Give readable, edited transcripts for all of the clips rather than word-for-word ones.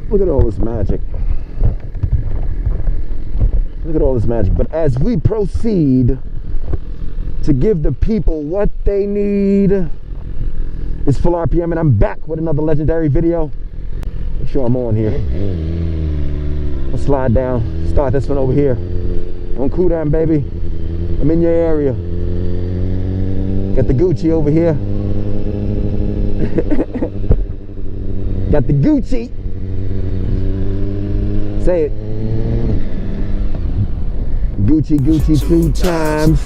Look at all this magic. Look at all this magic. But as we proceed to give the people what they need, it's full RPM, and I'm back with another legendary video. Make sure I'm on here. I'll slide down, start this one over here. On cool down, baby. I'm in your area. Got the Gucci over here. Got the Gucci. Say it. Gucci, Gucci 2 times.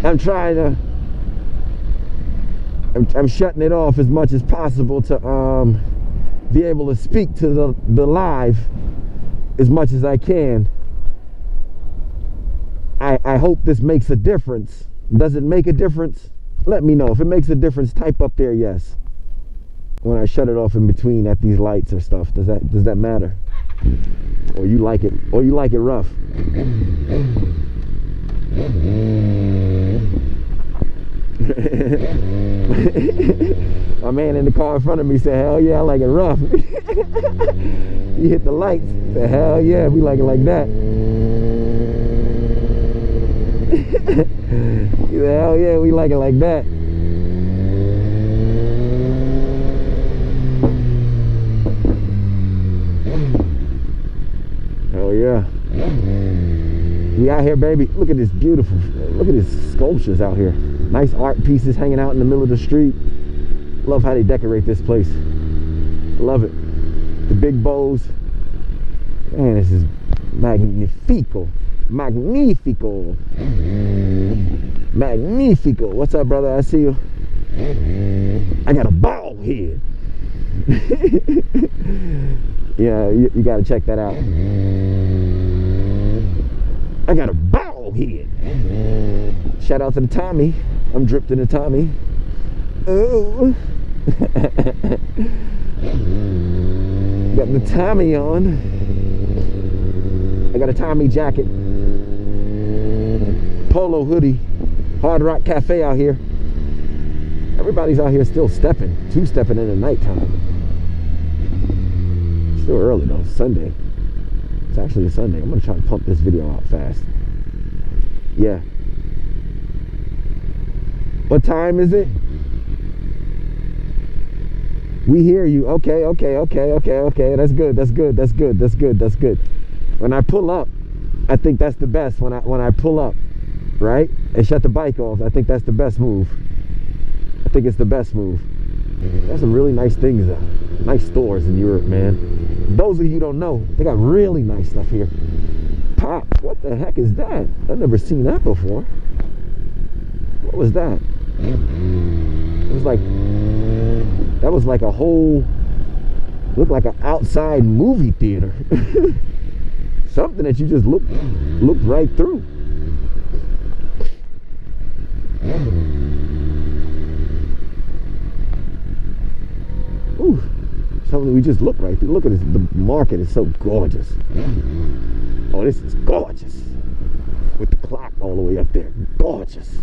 I'm trying to, I'm shutting it off as much as possible to be able to speak to the live as much as I can. I hope this makes a difference. Does it make a difference? Let me know. If it makes a difference, type up there yes. When I shut it off in between at these lights or stuff, does that matter? Or you like it rough? My man in the car in front of me said, hell yeah, I like it rough. He hit the lights, said, hell yeah, we like it like that. He said, hell yeah, we like it like that. Hell yeah. We out here, baby. Look at this beautiful, look at these sculptures out here. Nice art pieces hanging out in the middle of the street. Love how they decorate this place. Love it. The big bows. Man, this is magnifico. Magnifico. Magnifico. What's up, brother? I see you. I got a bald head. Yeah, you gotta check that out. I got a bald head. Shout out to the Tommy. I'm dripped in the Tommy. Oh. Got the Tommy on. I got a Tommy jacket. Polo hoodie. Hard Rock Cafe out here. Everybody's out here still stepping. Two-stepping in the nighttime. Still early though, Sunday. It's actually a Sunday. I'm gonna try to pump this video out fast. Yeah. What time is it? We hear you. Okay. That's good. When I pull up, I think that's the best. When I pull up, right? And shut the bike off, I think that's the best move. I think it's the best move. There's some really nice things, nice stores in Europe, man. Those of you who don't know, they got really nice stuff here. Pop, what the heck is that? I've never seen that before. What was that? It was like, that was like a whole, looked like an outside movie theater. Something that you just looked right through. Ooh, something we just looked right through. Look at this, the market is so gorgeous. Oh, this is gorgeous. With the clock all the way up there. Gorgeous.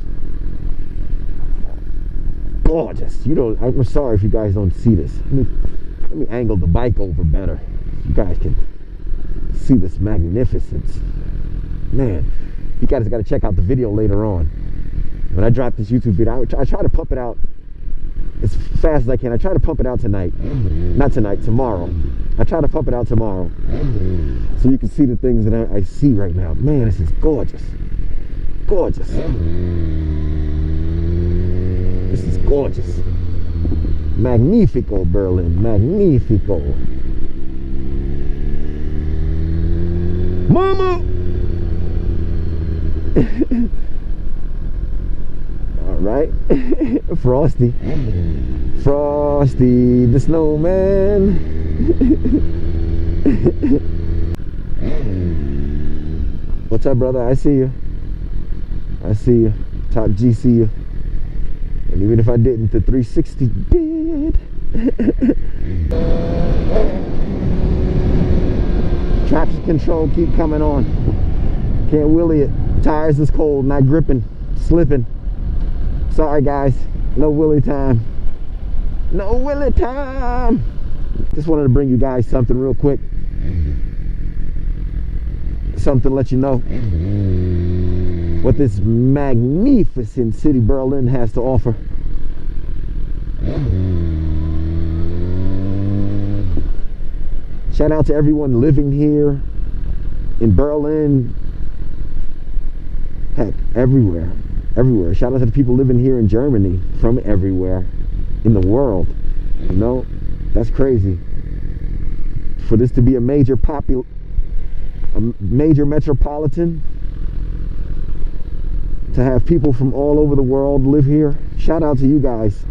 Gorgeous. You know, I'm sorry if you guys don't see this. Let me angle the bike over better. You guys can see this magnificence. Man, you guys got to check out the video later on. When I drop this YouTube video, I try to pump it out as fast as I can. I try to pump it out tonight. Not tonight, tomorrow. I try to pump it out tomorrow. So you can see the things that I see right now. Man, this is gorgeous. Gorgeous. This is gorgeous. Magnifico, Berlin. Magnifico. Mama! Alright. Frosty. Frosty the Snowman. What's up, brother? I see you. I see you. Top G see you. And even if I didn't, the 360 did. Traction control keep coming on. Can't wheelie it. Tires is cold, not gripping, slipping. Sorry guys, no Willie time. No Willie time. Just wanted to bring you guys something real quick. Something to let you know what this magnificent city Berlin has to offer. Shout out to everyone living here in Berlin. Heck, everywhere. Shout out to the people living here in Germany from everywhere in the world. You know, that's crazy. For this to be a major metropolitan, to have people from all over the world live here. Shout out to you guys.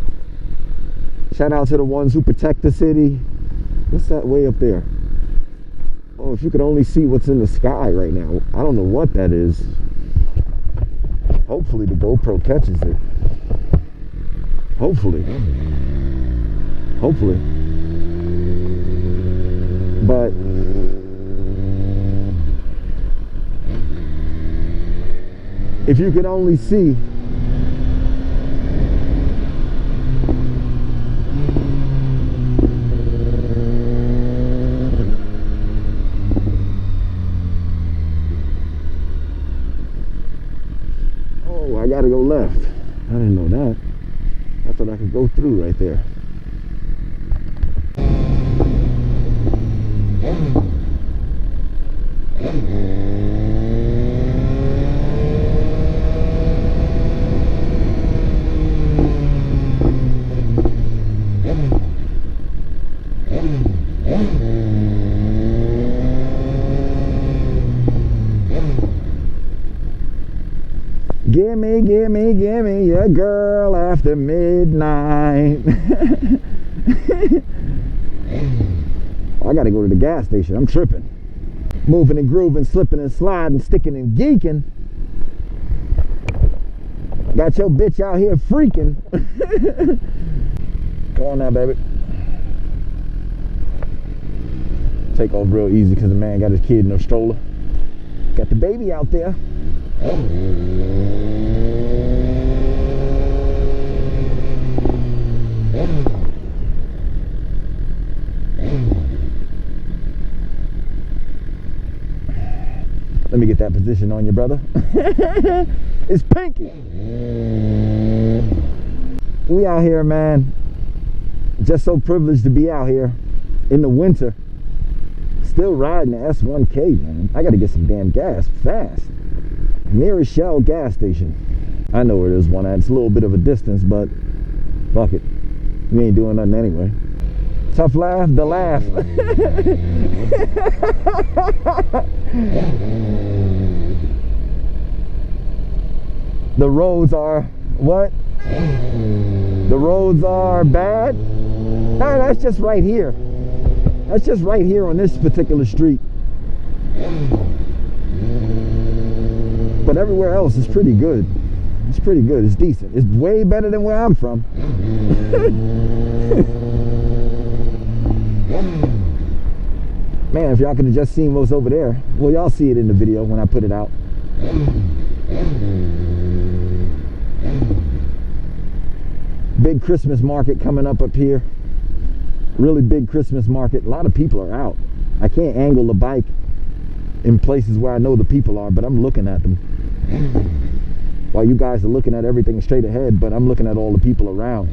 Shout out to the ones who protect the city. What's that way up there? Oh, if you could only see what's in the sky right now. I don't know what that is. Hopefully the GoPro catches it. Hopefully. But if you could only see I gotta go left. I didn't know that. I thought I could go through right there. Gimme your girl after midnight. I gotta go to the gas station. I'm tripping. Moving and grooving, slipping and sliding, sticking and geeking. Got your bitch out here freaking. Come on now, baby. Take off real easy because the man got his kid in a stroller. Got the baby out there. Let me get that position on you, brother. It's Pinky. We out here, man. Just so privileged to be out here in the winter. Still riding the S1000RR, man. I gotta get some damn gas fast. Nearest Shell gas station. I know where there's one at. It's a little bit of a distance, but fuck it. We ain't doing nothing anyway. Tough laugh, the laugh. The roads are what? The roads are bad? No, that's just right here. That's just right here on this particular street. But everywhere else is pretty good. It's pretty good. It's decent. It's way better than where I'm from. Man, if y'all could have just seen what's over there. Well, y'all see it in the video when I put it out. Big Christmas market coming up here. Really big Christmas market. A lot of people are out. I can't angle the bike in places where I know the people are, but I'm looking at them. While you guys are looking at everything straight ahead, but I'm looking at all the people around.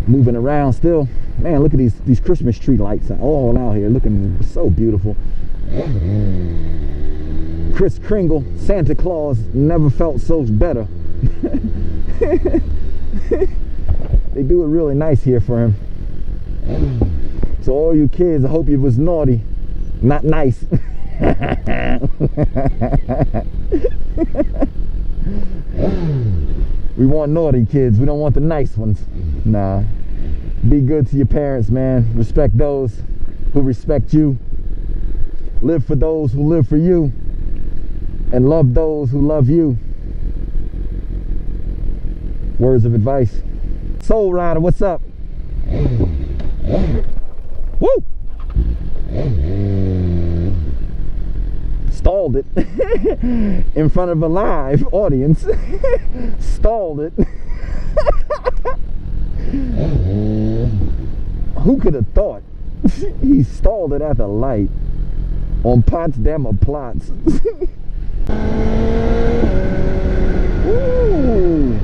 Moving around still. Man, look at these Christmas tree lights all out here, looking so beautiful. Kris Kringle, Santa Claus, never felt so better. They do it really nice here for him. So all you kids, I hope you was naughty, not nice. We want naughty kids, we don't want the nice ones. Nah, be good to your parents, man. Respect those who respect you. Live for those who live for you. And love those who love you. Words of advice. Soul Rider, what's up? Woo! Stalled it in front of a live audience. Stalled it. Who could have thought? He stalled it at the light on Potsdamer Platz. Ooh.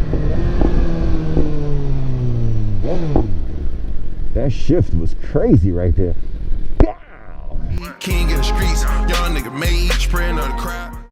That shift was crazy right there. King of the streets, young nigga made spraying on the crowd.